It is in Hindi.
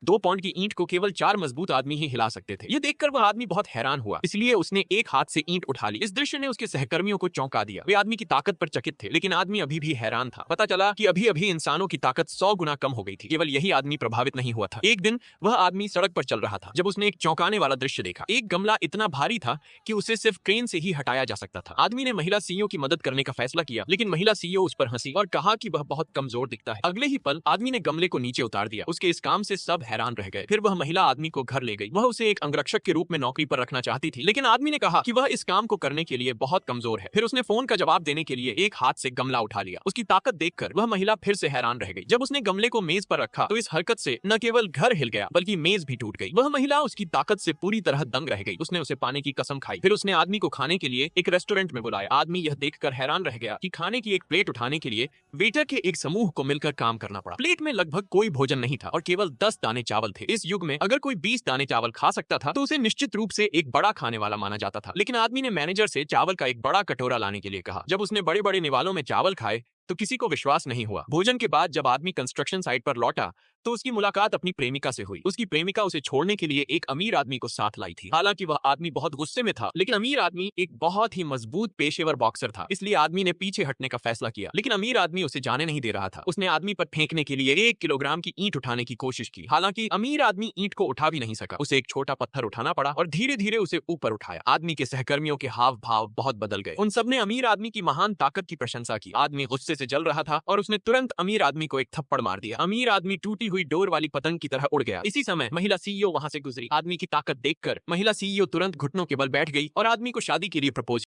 2 पाउंड की ईंट को केवल 4 मजबूत आदमी ही हिला सकते थे। ये देखकर वह आदमी बहुत हैरान हुआ, इसलिए उसने एक हाथ से ईंट उठा ली। इस दृश्य ने उसके सहकर्मियों को चौंका दिया। वे आदमी की ताकत पर चकित थे, लेकिन आदमी अभी भी हैरान था। पता चला कि अभी अभी इंसानों की ताकत 100 गुना कम हो गई थी। केवल यही आदमी प्रभावित नहीं हुआ था। एक दिन वह आदमी सड़क पर चल रहा था जब उसने एक चौंकाने वाला दृश्य देखा। एक गमला इतना भारी था कि उसे सिर्फ क्रेन से ही हटाया जा सकता था। आदमी ने महिला सीईओ की मदद करने का फैसला किया, लेकिन महिला सीईओ उस पर हंसी और कहा कि वह बहुत कमजोर दिखता है। अगले ही पल आदमी ने गमले को नीचे उतार दिया। उसके इस काम से सब हैरान रह गए। फिर वह महिला आदमी को घर ले गई। वह उसे एक अंगरक्षक के रूप में नौकरी पर रखना चाहती थी, लेकिन आदमी ने कहा कि वह इस काम को करने के लिए बहुत कमजोर है। फिर उसने फोन का जवाब देने के लिए एक हाथ से गमला उठा लिया। उसकी ताकत देखकर वह महिला फिर से हैरान रह गई। जब उसने गमले को मेज पर रखा तो इस हरकत से न केवल घर हिल गया बल्कि मेज भी टूट गई। वह महिला उसकी ताकत से पूरी तरह दंग रह गई। उसने उसे पाने की कसम खाई। फिर उसने आदमी को खाने के लिए एक रेस्टोरेंट में बुलाया। आदमी यह देखकर हैरान रह गया कि खाने की एक प्लेट उठाने के लिए वेटर के एक समूह को मिलकर काम करना पड़ा। प्लेट में लगभग कोई भोजन नहीं था और केवल 10 दाने चावल थे। इस युग में अगर कोई 20 दाने चावल खा सकता था तो उसे निश्चित रूप से एक बड़ा खाने वाला माना जाता था। लेकिन आदमी ने मैनेजर से चावल का एक बड़ा कटोरा लाने के लिए कहा। जब उसने बड़े बड़े निवालों में चावल खाए तो किसी को विश्वास नहीं हुआ। भोजन के बाद जब आदमी कंस्ट्रक्शन साइट पर लौटा तो उसकी मुलाकात अपनी प्रेमिका से हुई। उसकी प्रेमिका उसे छोड़ने के लिए एक अमीर आदमी को साथ लाई थी। हालांकि वह आदमी बहुत गुस्से में था, लेकिन अमीर आदमी एक बहुत ही मजबूत पेशेवर बॉक्सर था, इसलिए आदमी ने पीछे हटने का फैसला किया। लेकिन अमीर आदमी उसे जाने नहीं दे रहा था। उसने आदमी पर फेंकने के लिए 1 किलोग्राम की ईंट उठाने की कोशिश की। हालांकि अमीर आदमी ईंट को उठा भी नहीं सका। उसे एक छोटा पत्थर उठाना पड़ा और धीरे धीरे उसे ऊपर उठाया। आदमी के सहकर्मियों के हाव भाव बहुत बदल गए। उन सबने अमीर आदमी की महान ताकत की प्रशंसा की। आदमी गुस्से से जल रहा था और उसने तुरंत अमीर आदमी को एक थप्पड़ मार दिया। अमीर आदमी टूटी हुई डोर वाली पतंग की तरह उड़ गया। इसी समय महिला सीईओ वहां से गुजरी। आदमी की ताकत देखकर महिला सीईओ तुरंत घुटनों के बल बैठ गई और आदमी को शादी के लिए प्रपोज